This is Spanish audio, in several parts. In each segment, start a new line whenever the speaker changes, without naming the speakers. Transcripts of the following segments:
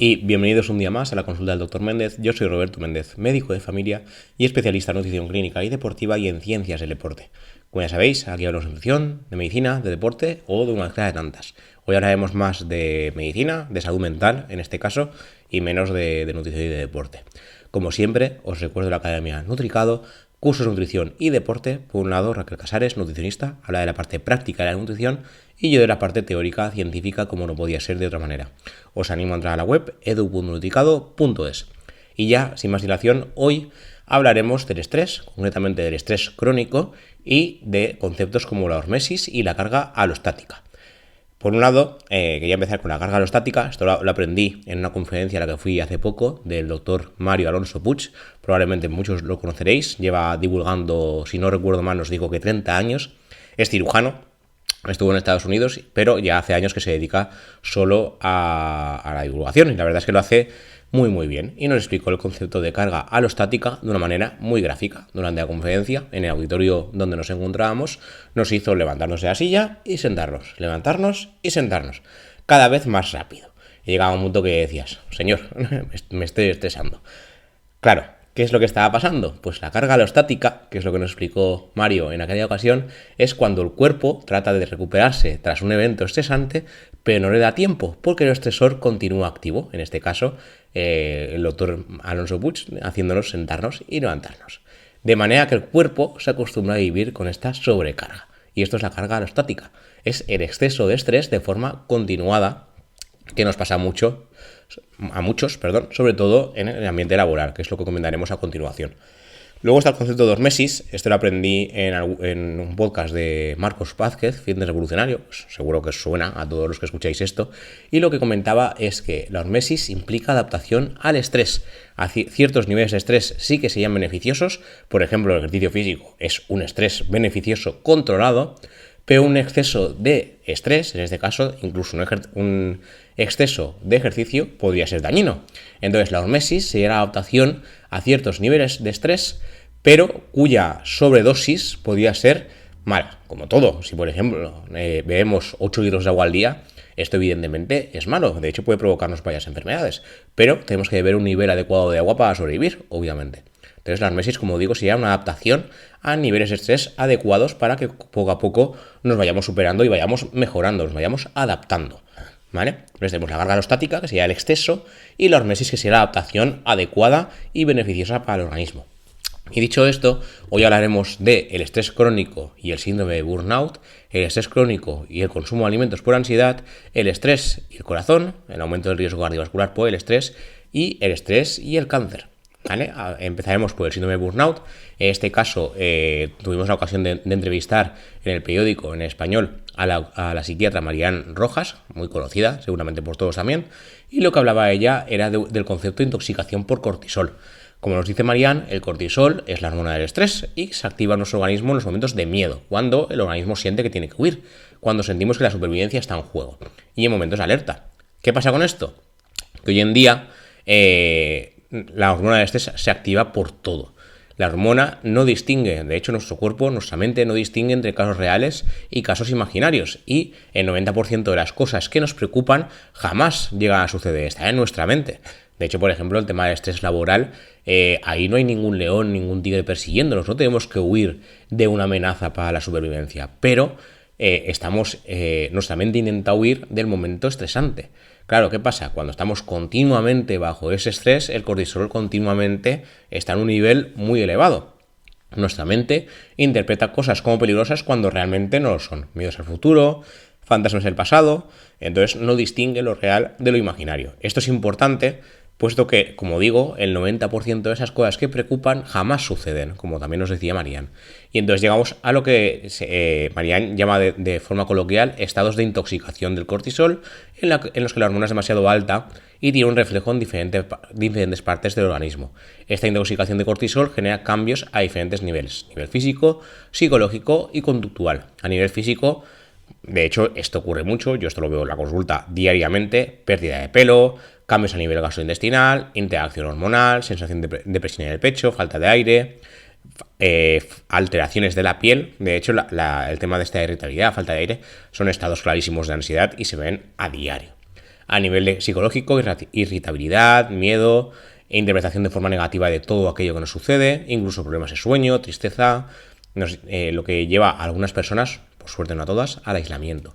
Y bienvenidos un día más a la consulta del Dr. Méndez. Yo soy Roberto Méndez, médico de familia y especialista en nutrición clínica y deportiva y en ciencias del deporte. Como ya sabéis, aquí hablamos de nutrición, de medicina, de deporte o de una mezcla de tantas. Hoy hablaremos más de medicina, de salud mental en este caso, y menos de nutrición y de deporte. Como siempre, os recuerdo la Academia Nutricado, cursos de nutrición y deporte. Por un lado, Raquel Casares, nutricionista, habla de la parte práctica de la nutrición y yo de la parte teórica, científica, como no podía ser de otra manera. Os animo a entrar a la web edu.nutricado.es. Y ya, sin más dilación, hoy hablaremos del estrés, concretamente del estrés crónico y de conceptos como la hormesis y la carga alostática. Por un lado, quería empezar con la carga alostática. Esto lo aprendí en una conferencia a la que fui hace poco del doctor Mario Alonso Puig. Probablemente muchos lo conoceréis. Lleva divulgando, si no recuerdo mal, os digo que 30 años. Es cirujano. Estuvo en Estados Unidos, pero ya hace años que se dedica solo a la divulgación. Y la verdad es que lo hace muy bien, y nos explicó el concepto de carga alostática de una manera muy gráfica. Durante la conferencia, en el auditorio donde nos encontrábamos, nos hizo levantarnos de la silla y sentarnos, levantarnos y sentarnos, cada vez más rápido. Y llegaba un punto que decías, señor, me estoy estresando. Claro, ¿qué es lo que estaba pasando? Pues la carga alostática, que es lo que nos explicó Mario en aquella ocasión, es cuando el cuerpo trata de recuperarse tras un evento estresante, pero no le da tiempo, porque el estresor continúa activo. En este caso, el doctor Alonso Puig haciéndonos sentarnos y levantarnos. De manera que el cuerpo se acostumbra a vivir con esta sobrecarga. Y esto es la carga alostática. Es el exceso de estrés de forma continuada que nos pasa a muchos, sobre todo en el ambiente laboral, que es lo que comentaremos a continuación. Luego está el concepto de hormesis. Esto lo aprendí en un podcast de Marcos Vázquez, Fitness Revolucionario. Pues seguro que os suena a todos los que escucháis esto. Y lo que comentaba es que la hormesis implica adaptación al estrés. A ciertos niveles de estrés sí que serían beneficiosos. Por ejemplo, el ejercicio físico es un estrés beneficioso controlado, pero un exceso de estrés, en este caso, incluso un exceso de ejercicio, podría ser dañino. Entonces, la hormesis sería la adaptación a ciertos niveles de estrés, pero cuya sobredosis podría ser mala. Como todo, si por ejemplo bebemos 8 litros de agua al día, esto evidentemente es malo. De hecho, puede provocarnos varias enfermedades, pero tenemos que beber un nivel adecuado de agua para sobrevivir, obviamente. Entonces, la hormesis, como digo, sería una adaptación a niveles de estrés adecuados para que poco a poco nos vayamos superando y vayamos mejorando, nos vayamos adaptando. ¿Vale? Entonces tenemos la carga alostática, que sería el exceso, y la hormesis, que sería la adaptación adecuada y beneficiosa para el organismo. Y dicho esto, hoy hablaremos del estrés crónico y el síndrome de burnout, el estrés crónico y el consumo de alimentos por ansiedad, el estrés y el corazón, el aumento del riesgo cardiovascular por el estrés, y el estrés y el cáncer. ¿Vale? Empezaremos por el síndrome de burnout. En este caso tuvimos la ocasión de entrevistar en el periódico en español a la psiquiatra Marian Rojas, muy conocida seguramente por todos también, y lo que hablaba ella era del concepto de intoxicación por cortisol. Como nos dice Marian, el cortisol es la hormona del estrés y se activa en nuestro organismo en los momentos de miedo, cuando el organismo siente que tiene que huir, cuando sentimos que la supervivencia está en juego, y en momentos de alerta. ¿Qué pasa con esto? Que hoy en día la hormona del estrés se activa por todo. La hormona no distingue, de hecho nuestro cuerpo, nuestra mente no distingue entre casos reales y casos imaginarios, y el 90% de las cosas que nos preocupan jamás llegan a suceder, está en nuestra mente. De hecho, por ejemplo, el tema del estrés laboral, ahí no hay ningún león, ningún tigre persiguiéndonos, no tenemos que huir de una amenaza para la supervivencia, pero nuestra mente intenta huir del momento estresante. Claro, ¿qué pasa? Cuando estamos continuamente bajo ese estrés, el cortisol continuamente está en un nivel muy elevado. Nuestra mente interpreta cosas como peligrosas cuando realmente no lo son. Miedos al futuro, fantasmas del pasado, entonces no distingue lo real de lo imaginario. Esto es importante, puesto que, como digo, el 90% de esas cosas que preocupan jamás suceden, como también nos decía Marian. Y entonces llegamos a lo que Marian llama de forma coloquial estados de intoxicación del cortisol, en los que la hormona es demasiado alta y tiene un reflejo en diferentes partes del organismo. Esta intoxicación de cortisol genera cambios a diferentes niveles: nivel físico, psicológico y conductual. A nivel físico, de hecho, esto ocurre mucho, yo esto lo veo en la consulta diariamente: pérdida de pelo, cambios a nivel gastrointestinal, interacción hormonal, sensación de presión en el pecho, falta de aire, alteraciones de la piel. De hecho, el tema de esta irritabilidad, falta de aire, son estados clarísimos de ansiedad y se ven a diario. a nivel psicológico, irritabilidad, miedo e interpretación de forma negativa de todo aquello que nos sucede, incluso problemas de sueño, tristeza, lo que lleva a algunas personas, por suerte no a todas, al aislamiento.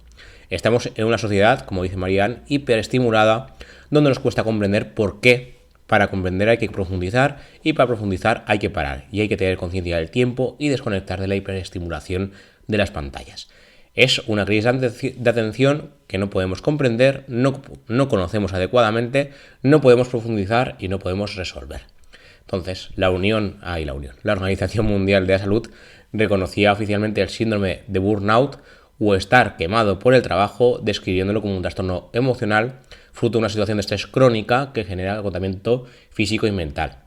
Estamos en una sociedad, como dice Marianne, hiperestimulada, donde nos cuesta comprender por qué. Para comprender hay que profundizar y para profundizar hay que parar y hay que tener conciencia del tiempo y desconectar de la hiperestimulación de las pantallas. Es una crisis de atención que no podemos comprender, no conocemos adecuadamente, no podemos profundizar y no podemos resolver. Entonces, la Organización Mundial de la Salud reconocía oficialmente el síndrome de burnout o estar quemado por el trabajo, describiéndolo como un trastorno emocional fruto de una situación de estrés crónica que genera agotamiento físico y mental.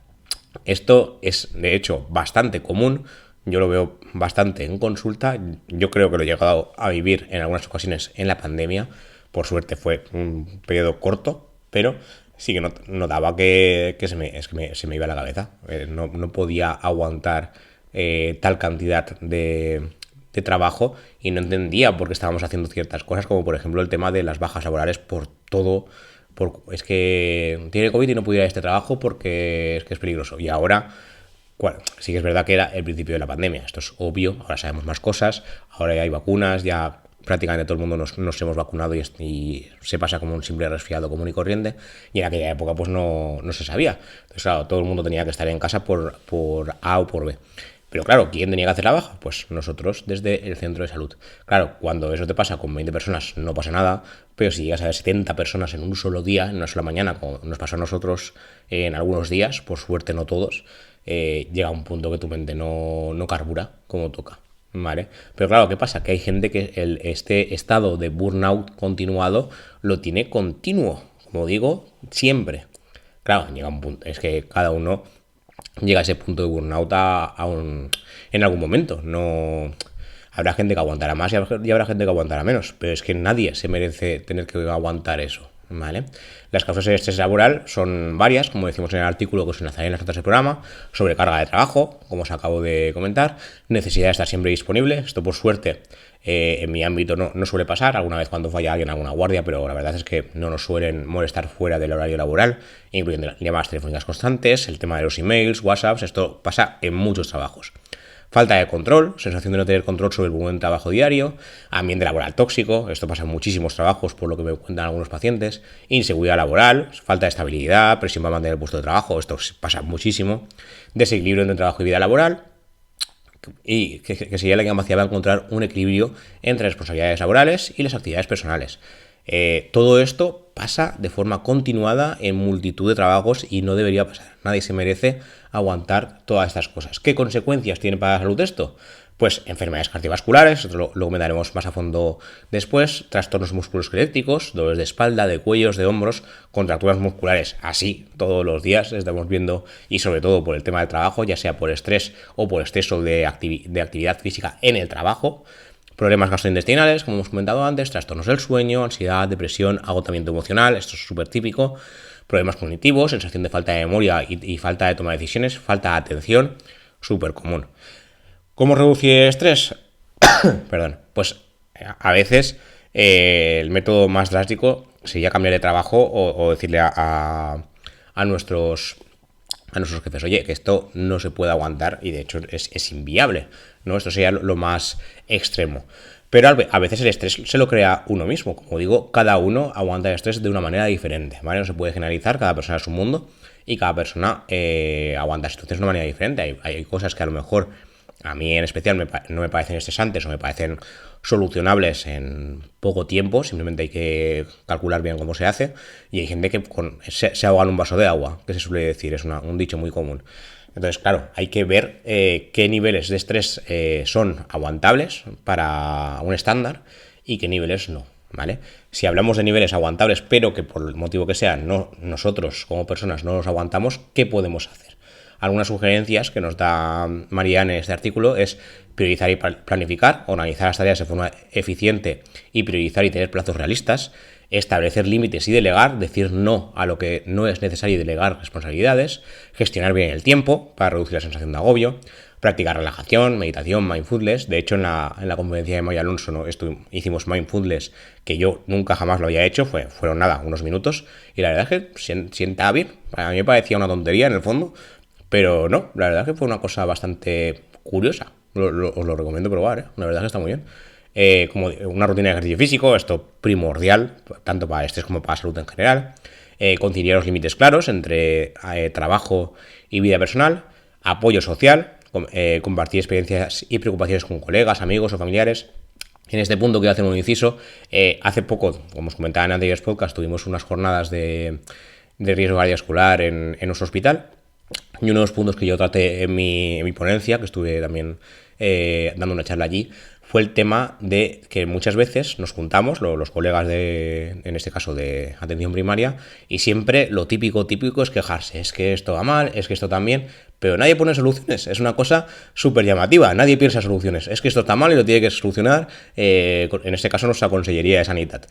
Esto es, de hecho, bastante común. Yo lo veo bastante en consulta. Yo creo que lo he llegado a vivir en algunas ocasiones en la pandemia. Por suerte fue un periodo corto, pero sí que notaba que se me iba la cabeza. No podía aguantar tal cantidad de trabajo y no entendía por qué estábamos haciendo ciertas cosas, como por ejemplo el tema de las bajas laborales por todo. Es que tiene COVID y no puede ir a este trabajo porque es peligroso. Y ahora, bueno, sí que es verdad que era el principio de la pandemia. Esto es obvio, ahora sabemos más cosas, ahora ya hay vacunas, ya prácticamente todo el mundo nos hemos vacunado y se pasa como un simple resfriado común y corriente, y en aquella época pues no se sabía. Entonces claro, todo el mundo tenía que estar en casa por A o por B. Pero claro, ¿quién tenía que hacer la baja? Pues nosotros desde el centro de salud. Claro, cuando eso te pasa con 20 personas no pasa nada, pero si llegas a ver 70 personas en un solo día, en una sola mañana, como nos pasó a nosotros en algunos días, por suerte no todos, llega un punto que tu mente no carbura como toca. ¿Vale? Pero claro, ¿qué pasa? Que hay gente que este estado de burnout continuado lo tiene continuo, como digo, siempre. Claro, llega un punto, es que cada uno llega a ese punto de burnout en algún momento. No habrá gente que aguantará más y habrá gente que aguantará menos, pero es que nadie se merece tener que aguantar eso, ¿vale? Las causas del estrés laboral son varias, como decimos en el artículo que os enlazaré en las notas del programa: sobrecarga de trabajo, como os acabo de comentar, necesidad de estar siempre disponible. Esto por suerte en mi ámbito no suele pasar, alguna vez cuando falla alguien alguna guardia, pero la verdad es que no nos suelen molestar fuera del horario laboral, incluyendo llamadas telefónicas constantes, el tema de los emails, WhatsApps. Esto pasa en muchos trabajos. Falta de control, sensación de no tener control sobre el buen trabajo diario, ambiente laboral tóxico, esto pasa en muchísimos trabajos por lo que me cuentan algunos pacientes, inseguridad laboral, falta de estabilidad, presión para mantener el puesto de trabajo, esto pasa muchísimo, desequilibrio entre trabajo y vida laboral, y que sería la capacidad de encontrar un equilibrio entre responsabilidades laborales y las actividades personales. Todo esto pasa de forma continuada en multitud de trabajos y no debería pasar. Nadie se merece aguantar todas estas cosas. ¿Qué consecuencias tiene para la salud esto? Pues enfermedades cardiovasculares, lo comentaremos más a fondo después, trastornos musculoesqueléticos, dolores de espalda, de cuellos, de hombros, contracturas musculares, así todos los días estamos viendo, y sobre todo por el tema del trabajo, ya sea por estrés o por exceso de actividad física en el trabajo. Problemas gastrointestinales, como hemos comentado antes, trastornos del sueño, ansiedad, depresión, agotamiento emocional, esto es súper típico. Problemas cognitivos, sensación de falta de memoria y falta de toma de decisiones, falta de atención, súper común. ¿Cómo reducir el estrés? Perdón, pues a veces el método más drástico sería cambiar de trabajo o decirle a nuestros jefes: oye, que esto no se puede aguantar y de hecho es inviable, ¿no? Esto sería lo más extremo. Pero a veces el estrés se lo crea uno mismo. Como digo, cada uno aguanta el estrés de una manera diferente, ¿vale? No se puede generalizar, cada persona es un mundo y cada persona aguanta situaciones de una manera diferente. Hay cosas que a lo mejor a mí en especial no me parecen estresantes o me parecen solucionables en poco tiempo, simplemente hay que calcular bien cómo se hace, y hay gente que se ahoga en un vaso de agua, que se suele decir, es un dicho muy común. Entonces, claro, hay que ver qué niveles de estrés son aguantables para un estándar y qué niveles no, ¿vale? Si hablamos de niveles aguantables, pero que por el motivo que sea nosotros como personas no los aguantamos, ¿qué podemos hacer? Algunas sugerencias que nos da Marianne en este artículo es priorizar y planificar, organizar las tareas de forma eficiente y priorizar y tener plazos realistas, establecer límites y delegar, decir no a lo que no es necesario y delegar responsabilidades, gestionar bien el tiempo para reducir la sensación de agobio, practicar relajación, meditación, mindfulness. De hecho, en la conferencia de Maya Alonso, ¿no? Hicimos mindfulness, que yo nunca jamás lo había hecho, fueron nada, unos minutos, y la verdad es que sienta bien. A mí me parecía una tontería en el fondo, pero no, la verdad es que fue una cosa bastante curiosa. Os lo recomiendo probar, ¿eh? La verdad es que está muy bien. Como una rutina de ejercicio físico, esto primordial, tanto para estrés como para la salud en general. Conciliar los límites claros entre trabajo y vida personal. Apoyo social, compartir experiencias y preocupaciones con colegas, amigos o familiares. En este punto quiero hacer un inciso. Hace poco, como os comentaba en anteriores podcasts, tuvimos unas jornadas de riesgo cardiovascular en nuestro hospital. Y uno de los puntos que yo traté en mi ponencia, que estuve también dando una charla allí, fue el tema de que muchas veces nos juntamos, los colegas en este caso de atención primaria, y siempre lo típico es quejarse. Es que esto va mal, es que esto también, pero nadie pone soluciones. Es una cosa súper llamativa, nadie piensa soluciones. Es que esto está mal y lo tiene que solucionar, en este caso, nuestra Consellería de Sanidad.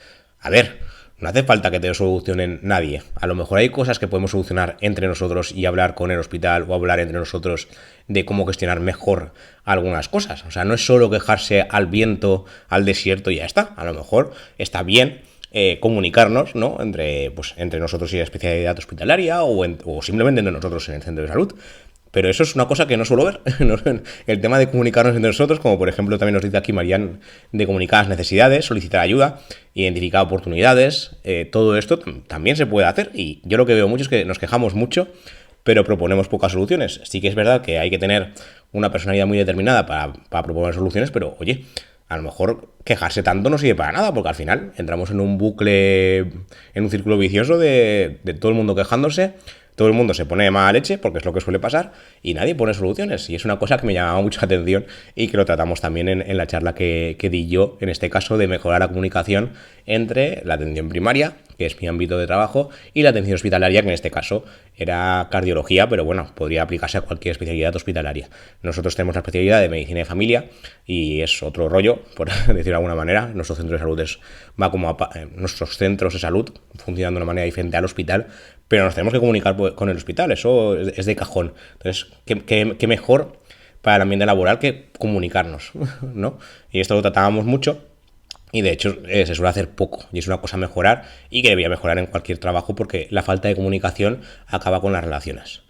A ver, no hace falta que te lo solucionen nadie. A lo mejor hay cosas que podemos solucionar entre nosotros y hablar con el hospital o hablar entre nosotros de cómo gestionar mejor algunas cosas. O sea, no es solo quejarse al viento, al desierto y ya está. A lo mejor está bien comunicarnos, ¿no? Entre nosotros y la especialidad hospitalaria o simplemente entre nosotros en el centro de salud. Pero eso es una cosa que no suelo ver. El tema de comunicarnos entre nosotros, como por ejemplo también nos dice aquí Marian, de comunicar las necesidades, solicitar ayuda, identificar oportunidades, todo esto también se puede hacer. Y yo lo que veo mucho es que nos quejamos mucho, pero proponemos pocas soluciones. Sí que es verdad que hay que tener una personalidad muy determinada para proponer soluciones, pero oye, a lo mejor quejarse tanto no sirve para nada, porque al final entramos en un bucle, en un círculo vicioso de todo el mundo quejándose. Todo el mundo se pone de mala leche, porque es lo que suele pasar, y nadie pone soluciones. Y es una cosa que me llamaba mucho la atención y que lo tratamos también en la charla que di yo, en este caso, de mejorar la comunicación entre la atención primaria, que es mi ámbito de trabajo, y la atención hospitalaria, que en este caso era cardiología, pero bueno, podría aplicarse a cualquier especialidad hospitalaria. Nosotros tenemos la especialidad de medicina de familia y es otro rollo, por decirlo de alguna manera. Nuestro centro de salud va como nuestros centros de salud funcionan de una manera diferente al hospital, pero nos tenemos que comunicar con el hospital, eso es de cajón. Entonces, ¿qué mejor para el ambiente laboral que comunicarnos, ¿no? Y esto lo tratábamos mucho y de hecho se suele hacer poco y es una cosa a mejorar y que debería mejorar en cualquier trabajo porque la falta de comunicación acaba con las relaciones.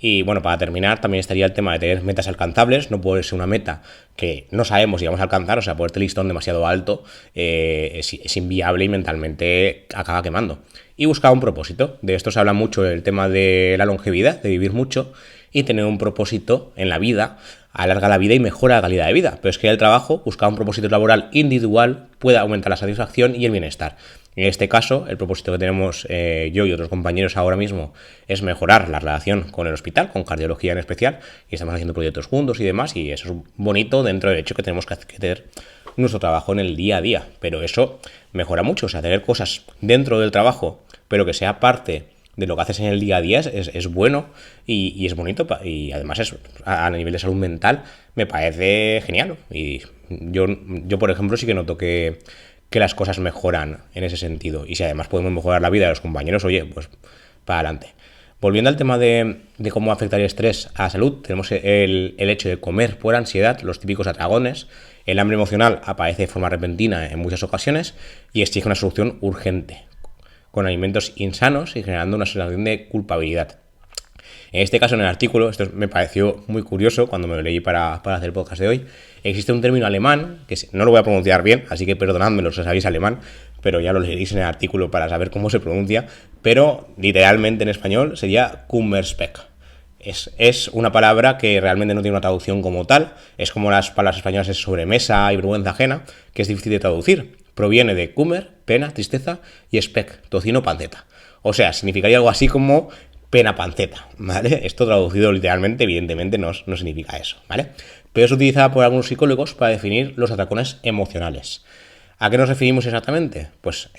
Y bueno, para terminar, también estaría el tema de tener metas alcanzables. No puede ser una meta que no sabemos si vamos a alcanzar, o sea, ponerte el listón demasiado alto es inviable y mentalmente acaba quemando. Y buscar un propósito. De esto se habla mucho el tema de la longevidad, de vivir mucho y tener un propósito en la vida, alarga la vida y mejora la calidad de vida. Pero es que el trabajo, buscar un propósito laboral individual, puede aumentar la satisfacción y el bienestar. En este caso, el propósito que tenemos yo y otros compañeros ahora mismo es mejorar la relación con el hospital, con cardiología en especial, y estamos haciendo proyectos juntos y demás, y eso es bonito dentro del hecho que tenemos que hacer nuestro trabajo en el día a día. Pero eso mejora mucho, o sea, tener cosas dentro del trabajo, pero que sea parte de lo que haces en el día a día es bueno y es bonito, y además a nivel de salud mental me parece genial. Y yo por ejemplo, sí que noto que las cosas mejoran en ese sentido. Y si además podemos mejorar la vida de los compañeros, oye, pues para adelante. Volviendo al tema de cómo afecta el estrés a la salud, tenemos el hecho de comer por ansiedad, los típicos atragones. El hambre emocional aparece de forma repentina en muchas ocasiones y exige una solución urgente, con alimentos insanos y generando una sensación de culpabilidad. En este caso, en el artículo, esto me pareció muy curioso cuando me lo leí para hacer el podcast de hoy, existe un término alemán, que no lo voy a pronunciar bien, así que perdonadme los que sabéis alemán, pero ya lo leeréis en el artículo para saber cómo se pronuncia, pero literalmente en español sería Kummerspeck. Es una palabra que realmente no tiene una traducción como tal, es como las palabras españolas es sobremesa y vergüenza ajena, que es difícil de traducir. Proviene de Kummer, pena, tristeza, y Speck, tocino, panceta. O sea, significaría algo así como pena panceta, ¿vale? Esto traducido literalmente, evidentemente, no significa eso, ¿vale? Pero es utilizada por algunos psicólogos para definir los atracones emocionales. ¿A qué nos referimos exactamente? Pues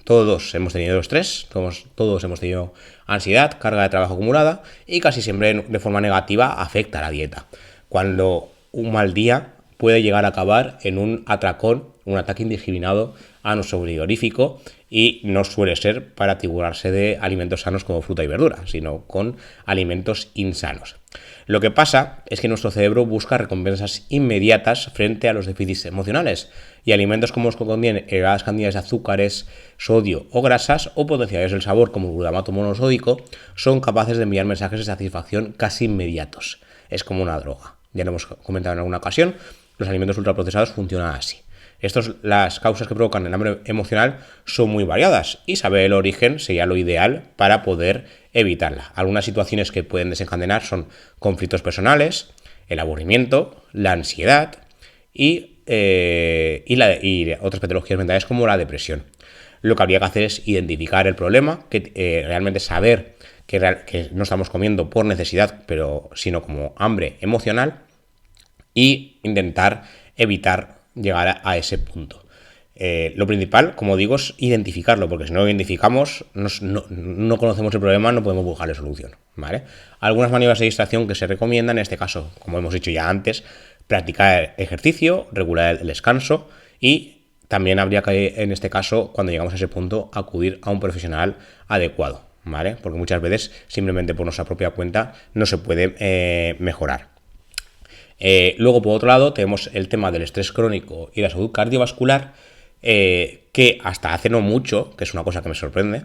todos hemos tenido estrés, todos hemos tenido ansiedad, carga de trabajo acumulada y casi siempre de forma negativa afecta a la dieta. Cuando un mal día puede llegar a acabar en un atracón, un ataque indiscriminado a nuestro frigorífico y no suele ser para atiborrarse de alimentos sanos como fruta y verdura, sino con alimentos insanos. Lo que pasa es que nuestro cerebro busca recompensas inmediatas frente a los déficits emocionales, y alimentos como los que contienen elevadas cantidades de azúcares, sodio o grasas o potenciadores del sabor como el glutamato monosódico son capaces de enviar mensajes de satisfacción casi inmediatos. Es como una droga. Ya lo hemos comentado en alguna ocasión, los alimentos ultraprocesados funcionan así. Las causas que provocan el hambre emocional son muy variadas y saber el origen sería lo ideal para poder evitarla. Algunas situaciones que pueden desencadenar son conflictos personales, el aburrimiento, la ansiedad y otras patologías mentales como la depresión. Lo que habría que hacer es identificar el problema, realmente saber que no estamos comiendo por necesidad, sino como hambre emocional, y intentar evitar llegar a ese punto. Lo principal, como digo, es identificarlo, porque si no lo identificamos, no conocemos el problema, no podemos buscarle solución, ¿vale? Algunas maniobras de distracción que se recomiendan, en este caso, como hemos dicho ya antes, practicar ejercicio, regular el descanso, y también habría que, en este caso, cuando llegamos a ese punto, acudir a un profesional adecuado, ¿vale? Porque muchas veces, simplemente por nuestra propia cuenta, no se puede mejorar. Luego, por otro lado, tenemos el tema del estrés crónico y la salud cardiovascular, que hasta hace no mucho, que es una cosa que me sorprende,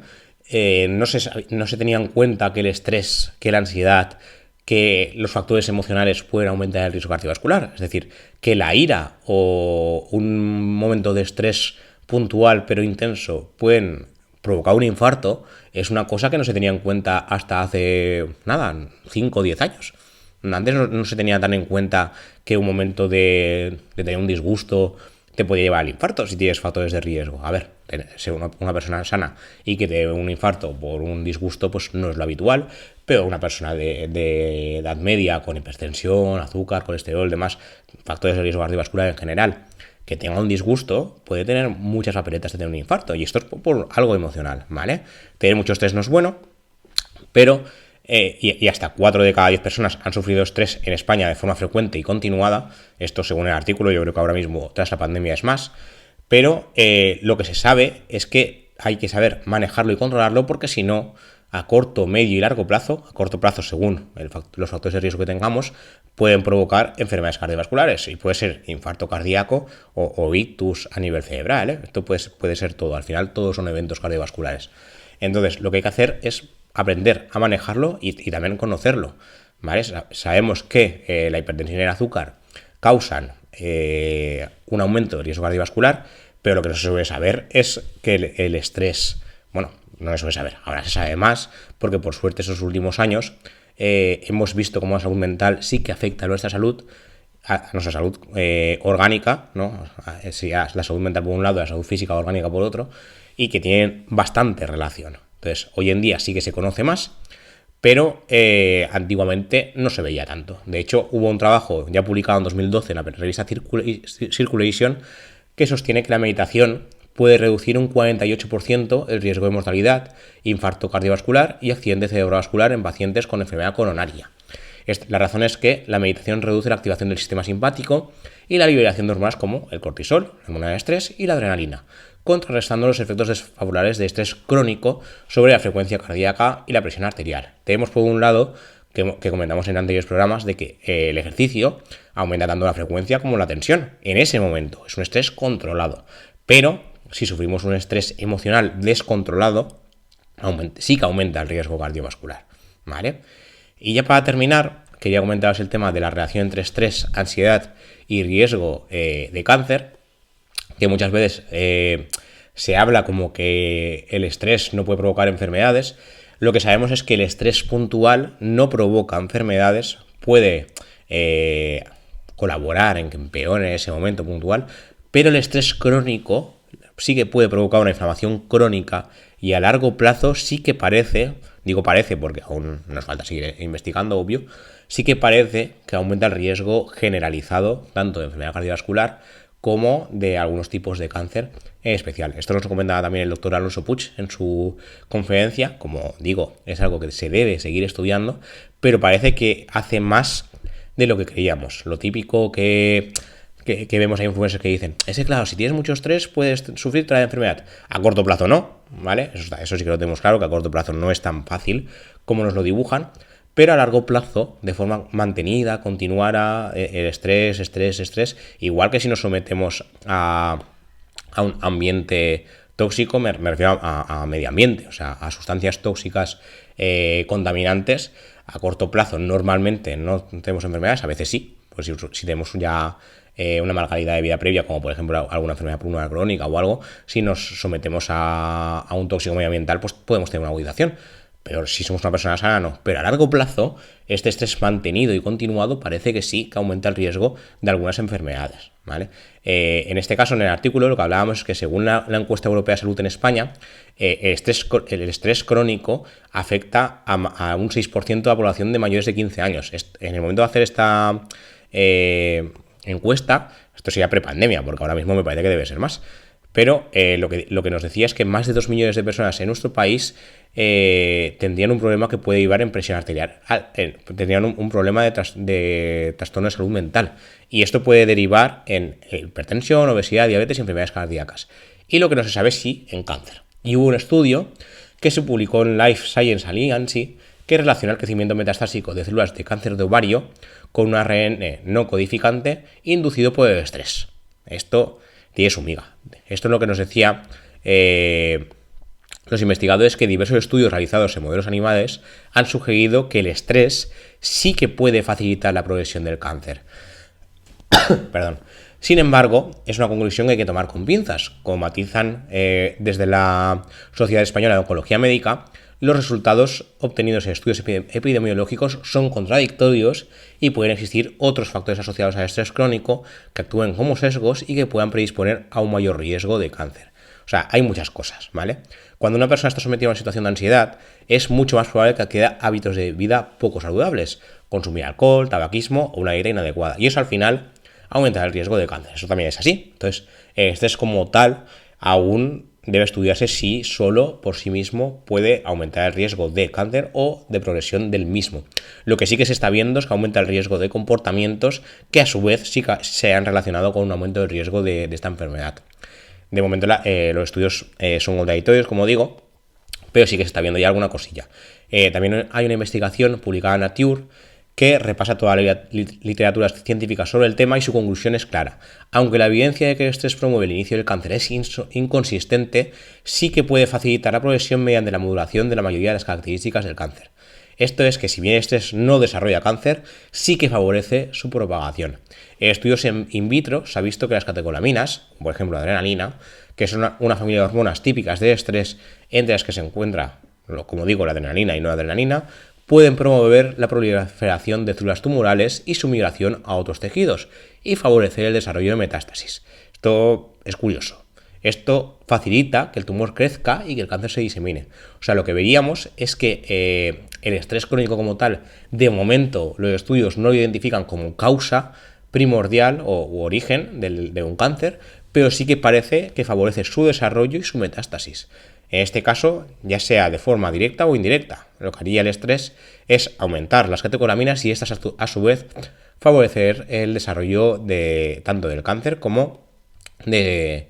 no se tenía en cuenta que el estrés, que la ansiedad, que los factores emocionales pueden aumentar el riesgo cardiovascular. Es decir, que la ira o un momento de estrés puntual pero intenso pueden provocar un infarto, es una cosa que no se tenía en cuenta hasta hace, 5 o 10 años. Antes no se tenía tan en cuenta que un momento de tener un disgusto te podía llevar al infarto si tienes factores de riesgo. A ver, ser una persona sana y que te dé un infarto por un disgusto, pues no es lo habitual, pero una persona de edad media con hipertensión, azúcar, colesterol, demás factores de riesgo cardiovascular en general, que tenga un disgusto, puede tener muchas papeletas de tener un infarto, y esto es por algo emocional, ¿vale? Tener mucho estrés no es bueno, pero y hasta 4 de cada 10 personas han sufrido estrés en España de forma frecuente y continuada. Esto según el artículo, yo creo que ahora mismo tras la pandemia es más. Pero lo que se sabe es que hay que saber manejarlo y controlarlo, porque si no, a corto, medio y largo plazo, a corto plazo según los factores de riesgo que tengamos, pueden provocar enfermedades cardiovasculares, y puede ser infarto cardíaco o ictus a nivel cerebral, ¿eh? Esto puede ser todo, al final todos son eventos cardiovasculares. Entonces, lo que hay que hacer es aprender a manejarlo y también conocerlo, ¿vale? Sabemos que la hipertensión y el azúcar causan un aumento del riesgo cardiovascular, pero lo que no se suele saber es que el estrés, bueno, no se suele saber, ahora se sabe más, porque por suerte esos últimos años hemos visto cómo la salud mental sí que afecta a nuestra salud orgánica, ¿no? La salud mental por un lado y la salud física orgánica por otro, y que tienen bastante relación. Entonces, hoy en día sí que se conoce más, pero antiguamente no se veía tanto. De hecho, hubo un trabajo ya publicado en 2012 en la revista Circulation que sostiene que la meditación puede reducir un 48% el riesgo de mortalidad, infarto cardiovascular y accidente cerebrovascular en pacientes con enfermedad coronaria. La razón es que la meditación reduce la activación del sistema simpático y la liberación de hormonas como el cortisol, la hormona de estrés, y la adrenalina, contrarrestando los efectos desfavorables de estrés crónico sobre la frecuencia cardíaca y la presión arterial. Tenemos por un lado, que comentamos en anteriores programas, de que el ejercicio aumenta tanto la frecuencia como la tensión. En ese momento es un estrés controlado, pero si sufrimos un estrés emocional descontrolado, sí que aumenta el riesgo cardiovascular, ¿vale? Y ya para terminar, quería comentaros el tema de la relación entre estrés, ansiedad y riesgo de cáncer, que muchas veces se habla como que el estrés no puede provocar enfermedades. Lo que sabemos es que el estrés puntual no provoca enfermedades, puede colaborar en que empeore en ese momento puntual, pero el estrés crónico sí que puede provocar una inflamación crónica, y a largo plazo sí que parece, digo parece porque aún nos falta seguir investigando, obvio, sí que parece que aumenta el riesgo generalizado tanto de enfermedad cardiovascular como de algunos tipos de cáncer en especial. Esto nos comentaba también el doctor Alonso Puig en su conferencia. Como digo, es algo que se debe seguir estudiando, pero parece que hace más de lo que creíamos. Lo típico que vemos a influencers que dicen, es que claro, si tienes mucho estrés puedes sufrir otra enfermedad. A corto plazo no, ¿vale? Eso sí que lo tenemos claro, que a corto plazo no es tan fácil como nos lo dibujan, pero a largo plazo, de forma mantenida, continuada, el estrés, igual que si nos sometemos a un ambiente tóxico, me refiero a medio ambiente, o sea, a sustancias tóxicas contaminantes, a corto plazo normalmente no tenemos enfermedades, a veces sí, pues si tenemos ya una mala calidad de vida previa, como por ejemplo alguna enfermedad pulmonar crónica o algo, si nos sometemos a un tóxico medioambiental, pues podemos tener una agudización. Pero si somos una persona sana, no. Pero a largo plazo, este estrés mantenido y continuado parece que sí que aumenta el riesgo de algunas enfermedades, ¿vale? En este caso, en el artículo, lo que hablábamos es que según la encuesta europea de salud en España, el estrés crónico afecta a un 6% de la población de mayores de 15 años. En el momento de hacer esta encuesta, esto sería prepandemia, porque ahora mismo me parece que debe ser más. Pero lo que nos decía es que más de 2 millones de personas en nuestro país tendrían un problema que puede llevar en presión arterial, tendrían un problema de trastorno de salud mental. Y esto puede derivar en hipertensión, obesidad, diabetes y enfermedades cardíacas. Y lo que no se sabe es si en cáncer. Y hubo un estudio que se publicó en Life Science Alliance que relaciona el crecimiento metastásico de células de cáncer de ovario con un ARN no codificante inducido por el estrés. Esto tiene su miga. Esto es lo que nos decía los investigadores, que diversos estudios realizados en modelos animales han sugerido que el estrés sí que puede facilitar la progresión del cáncer. Perdón. Sin embargo, es una conclusión que hay que tomar con pinzas. Como matizan desde la Sociedad Española de Oncología Médica, los resultados obtenidos en estudios epidemiológicos son contradictorios y pueden existir otros factores asociados al estrés crónico que actúen como sesgos y que puedan predisponer a un mayor riesgo de cáncer. O sea, hay muchas cosas, ¿vale? Cuando una persona está sometida a una situación de ansiedad, es mucho más probable que adquiera hábitos de vida poco saludables, consumir alcohol, tabaquismo o una dieta inadecuada. Y eso al final aumenta el riesgo de cáncer. Eso también es así. Entonces, el estrés como tal aún debe estudiarse si solo por sí mismo puede aumentar el riesgo de cáncer o de progresión del mismo. Lo que sí que se está viendo es que aumenta el riesgo de comportamientos que a su vez sí se han relacionado con un aumento del riesgo de esta enfermedad. De momento los estudios son contradictorios, como digo, pero sí que se está viendo ya alguna cosilla. También hay una investigación publicada en Nature que repasa toda la literatura científica sobre el tema y su conclusión es clara. Aunque la evidencia de que el estrés promueve el inicio del cáncer es inconsistente, sí que puede facilitar la progresión mediante la modulación de la mayoría de las características del cáncer. Esto es que si bien el estrés no desarrolla cáncer, sí que favorece su propagación. En estudios in vitro se ha visto que las catecolaminas, por ejemplo la adrenalina, que son una familia de hormonas típicas de estrés entre las que se encuentra, como digo, la adrenalina y no adrenalina, pueden promover la proliferación de células tumorales y su migración a otros tejidos y favorecer el desarrollo de metástasis. Esto es curioso. Esto facilita que el tumor crezca y que el cáncer se disemine. O sea, lo que veríamos es que el estrés crónico como tal, de momento los estudios no lo identifican como causa primordial u origen de un cáncer, pero sí que parece que favorece su desarrollo y su metástasis. En este caso, ya sea de forma directa o indirecta, lo que haría el estrés es aumentar las catecolaminas y estas a su vez favorecer el desarrollo tanto del cáncer como del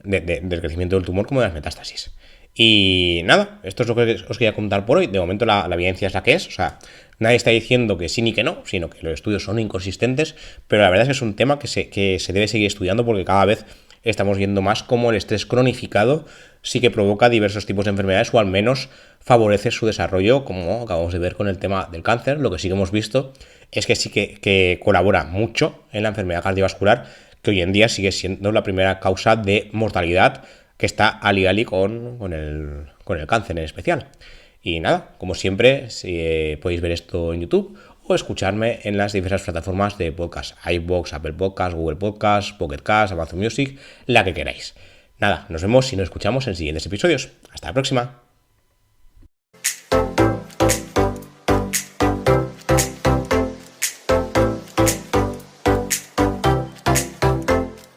crecimiento del tumor como de las metástasis. Y nada, esto es lo que os quería contar por hoy. De momento la evidencia es la que es, o sea, nadie está diciendo que sí ni que no, sino que los estudios son inconsistentes, pero la verdad es que es un tema que se debe seguir estudiando porque cada vez estamos viendo más cómo el estrés cronificado sí que provoca diversos tipos de enfermedades o al menos favorece su desarrollo, como acabamos de ver con el tema del cáncer. Lo que sí que hemos visto es que sí que colabora mucho en la enfermedad cardiovascular, que hoy en día sigue siendo la primera causa de mortalidad que está ali con el cáncer en especial. Y nada, como siempre, podéis ver esto en YouTube o escucharme en las diversas plataformas de podcast, iVoox, Apple Podcast, Google Podcast, Pocket Cast, Amazon Music, la que queráis. Nada, nos vemos y nos escuchamos en siguientes episodios. Hasta la próxima.